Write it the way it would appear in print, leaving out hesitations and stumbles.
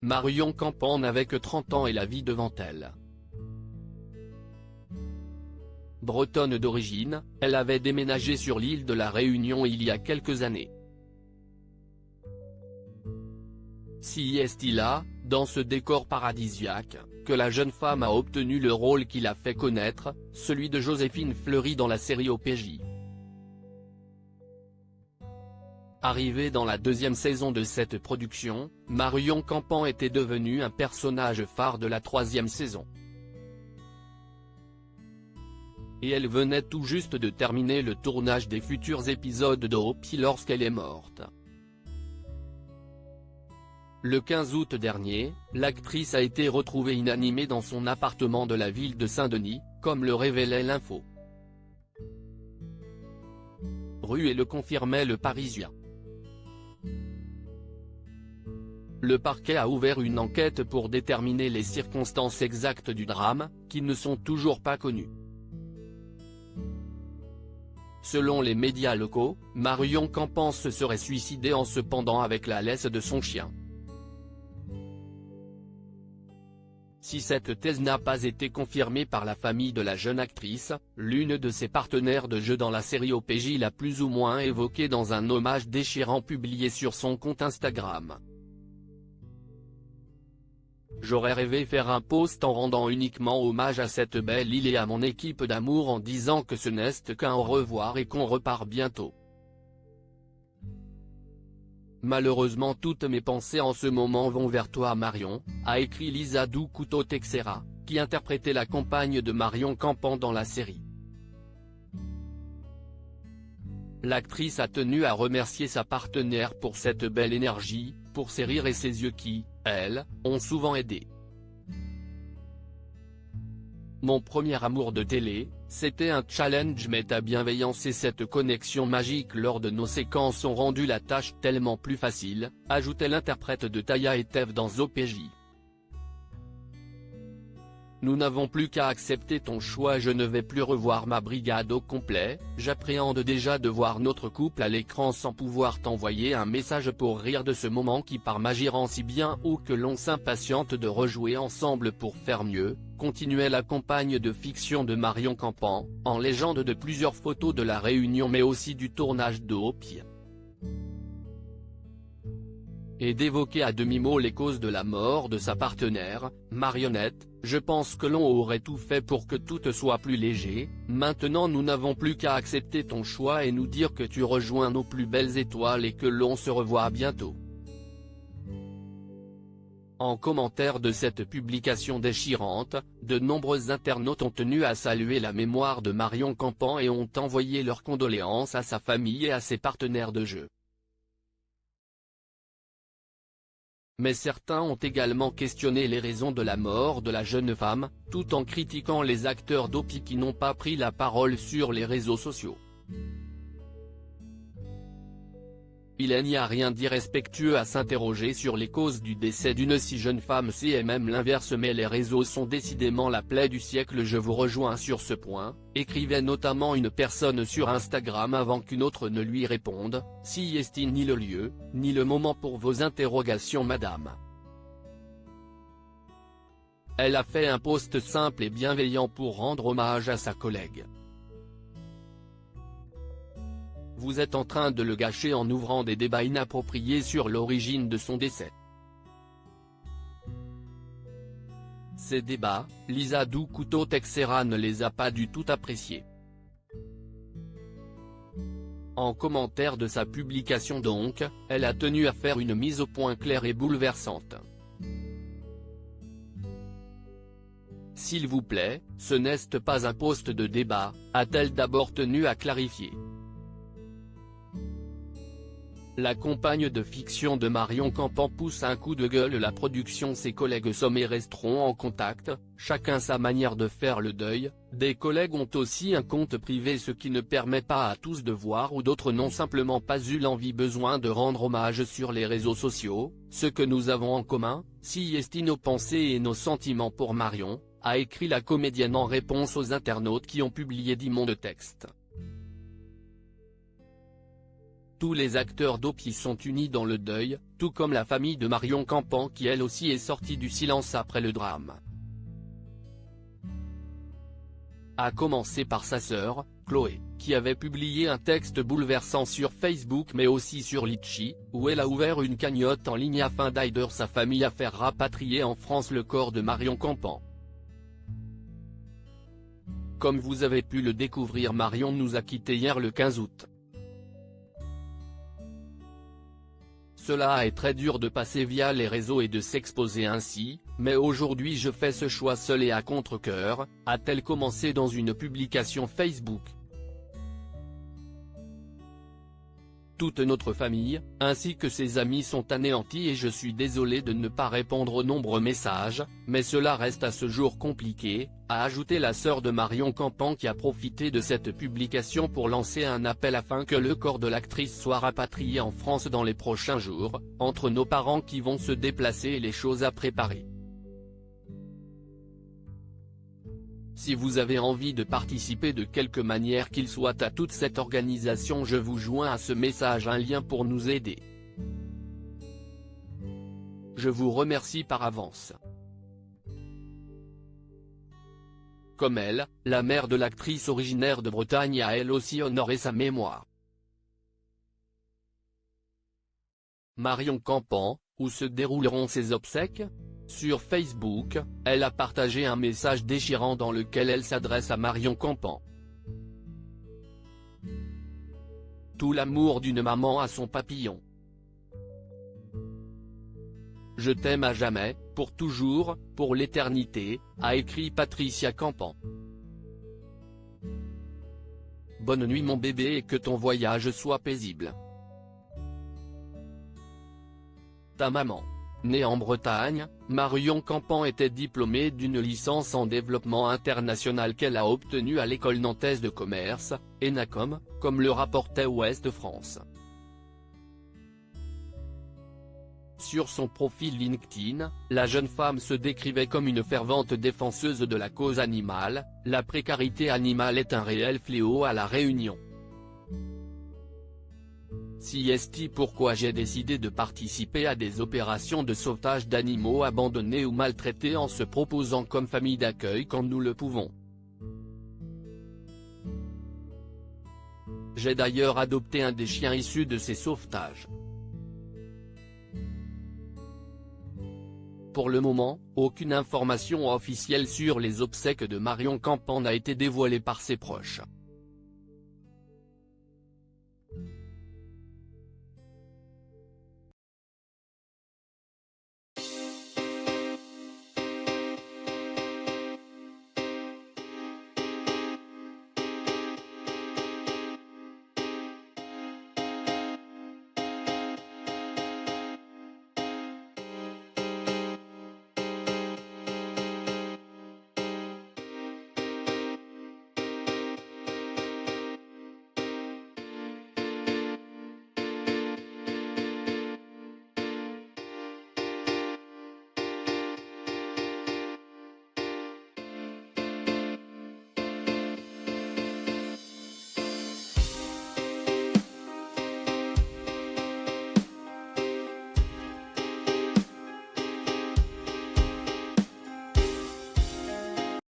Marion Campan n'avait que 30 ans et la vie devant elle. Bretonne d'origine, elle avait déménagé sur l'île de la Réunion il y a quelques années. Si est-il là, dans ce décor paradisiaque, que la jeune femme a obtenu le rôle qui l'a fait connaître, celui de Joséphine Fleury dans la série OPJ. Arrivée dans la deuxième saison de cette production, Marion Campan était devenue un personnage phare de la troisième saison. Et elle venait tout juste de terminer le tournage des futurs épisodes de OPJ lorsqu'elle est morte. Le 15 août dernier, l'actrice a été retrouvée inanimée dans son appartement de la ville de Saint-Denis, comme le révélait l'info. Rue et le confirmait Le Parisien. Le parquet a ouvert une enquête pour déterminer les circonstances exactes du drame, qui ne sont toujours pas connues. Selon les médias locaux, Marion Campan se serait suicidée en se pendant avec la laisse de son chien. Si cette thèse n'a pas été confirmée par la famille de la jeune actrice, l'une de ses partenaires de jeu dans la série OPJ l'a plus ou moins évoquée dans un hommage déchirant publié sur son compte Instagram. J'aurais rêvé faire un post en rendant uniquement hommage à cette belle île et à mon équipe d'amour en disant que ce n'est qu'un au revoir et qu'on repart bientôt. Malheureusement toutes mes pensées en ce moment vont vers toi Marion, a écrit Lisa Couteau Texera, qui interprétait la compagne de Marion Campan dans la série. L'actrice a tenu à remercier sa partenaire pour cette belle énergie, pour ses rires et ses yeux qui, elle, ont souvent aidé. Mon premier amour de télé, c'était un challenge mais ta bienveillance et cette connexion magique lors de nos séquences ont rendu la tâche tellement plus facile, ajoutait l'interprète de Taya et Tev dans OPJ. Nous n'avons plus qu'à accepter ton choix, je ne vais plus revoir ma brigade au complet, j'appréhende déjà de voir notre couple à l'écran sans pouvoir t'envoyer un message pour rire de ce moment qui part magie rend si bien ou que l'on s'impatiente de rejouer ensemble pour faire mieux, continuait la compagne de fiction de Marion Campan, en légende de plusieurs photos de la Réunion mais aussi du tournage de OPJ. Et d'évoquer à demi-mot les causes de la mort de sa partenaire, Marionnette, je pense que l'on aurait tout fait pour que tout soit plus léger, maintenant nous n'avons plus qu'à accepter ton choix et nous dire que tu rejoins nos plus belles étoiles et que l'on se revoit bientôt. En commentaire de cette publication déchirante, de nombreux internautes ont tenu à saluer la mémoire de Marion Campan et ont envoyé leurs condoléances à sa famille et à ses partenaires de jeu. Mais certains ont également questionné les raisons de la mort de la jeune femme, tout en critiquant les acteurs d'OPJ qui n'ont pas pris la parole sur les réseaux sociaux. Il n'y a rien d'irrespectueux à s'interroger sur les causes du décès d'une si jeune femme, c'est même l'inverse, mais les réseaux sont décidément la plaie du siècle. Je vous rejoins sur ce point, écrivait notamment une personne sur Instagram avant qu'une autre ne lui réponde, si est ni le lieu, ni le moment pour vos interrogations madame. Elle a fait un post simple et bienveillant pour rendre hommage à sa collègue. Vous êtes en train de le gâcher en ouvrant des débats inappropriés sur l'origine de son décès. Ces débats, Lisa Couteau Texera ne les a pas du tout appréciés. En commentaire de sa publication donc, elle a tenu à faire une mise au point claire et bouleversante. S'il vous plaît, ce n'est pas un post de débat, a-t-elle d'abord tenu à clarifier. La compagne de fiction de Marion Campan pousse un coup de gueule. La production, ses collègues sont et resteront en contact, chacun sa manière de faire le deuil, des collègues ont aussi un compte privé, ce qui ne permet pas à tous de voir ou d'autres n'ont simplement pas eu l'envie besoin de rendre hommage sur les réseaux sociaux. Ce que nous avons en commun, si est nos pensées et nos sentiments pour Marion, a écrit la comédienne en réponse aux internautes qui ont publié d'immondes textes. Tous les acteurs d'Opi sont unis dans le deuil, tout comme la famille de Marion Campan qui elle aussi est sortie du silence après le drame. À commencer par sa sœur, Chloé, qui avait publié un texte bouleversant sur Facebook mais aussi sur Litchi, où elle a ouvert une cagnotte en ligne afin d'aider sa famille à faire rapatrier en France le corps de Marion Campan. Comme vous avez pu le découvrir, Marion nous a quittés hier le 15 août. Cela est très dur de passer via les réseaux et de s'exposer ainsi, mais aujourd'hui je fais ce choix seul et à contre-cœur, a-t-elle commencé dans une publication Facebook. Toute notre famille, ainsi que ses amis sont anéantis et je suis désolé de ne pas répondre aux nombreux messages, mais cela reste à ce jour compliqué, a ajouté la sœur de Marion Campan qui a profité de cette publication pour lancer un appel afin que le corps de l'actrice soit rapatrié en France dans les prochains jours, entre nos parents qui vont se déplacer et les choses à préparer. Si vous avez envie de participer de quelque manière qu'il soit à toute cette organisation, je vous joins à ce message un lien pour nous aider. Je vous remercie par avance. Comme elle, la mère de l'actrice originaire de Bretagne a elle aussi honoré sa mémoire. Marion Campan, où se dérouleront ses obsèques ? Sur Facebook, elle a partagé un message déchirant dans lequel elle s'adresse à Marion Campan. Tout l'amour d'une maman à son papillon. Je t'aime à jamais, pour toujours, pour l'éternité, a écrit Patricia Campan. Bonne nuit mon bébé et que ton voyage soit paisible. Ta maman. Née en Bretagne, Marion Campan était diplômée d'une licence en développement international qu'elle a obtenue à l'école nantaise de commerce, ENACOM, comme le rapportait Ouest France. Sur son profil LinkedIn, la jeune femme se décrivait comme une fervente défenseuse de la cause animale. La précarité animale est un réel fléau à La Réunion. Si est pourquoi j'ai décidé de participer à des opérations de sauvetage d'animaux abandonnés ou maltraités en se proposant comme famille d'accueil quand nous le pouvons. J'ai d'ailleurs adopté un des chiens issus de ces sauvetages. Pour le moment, aucune information officielle sur les obsèques de Marion Campan n'a été dévoilée par ses proches.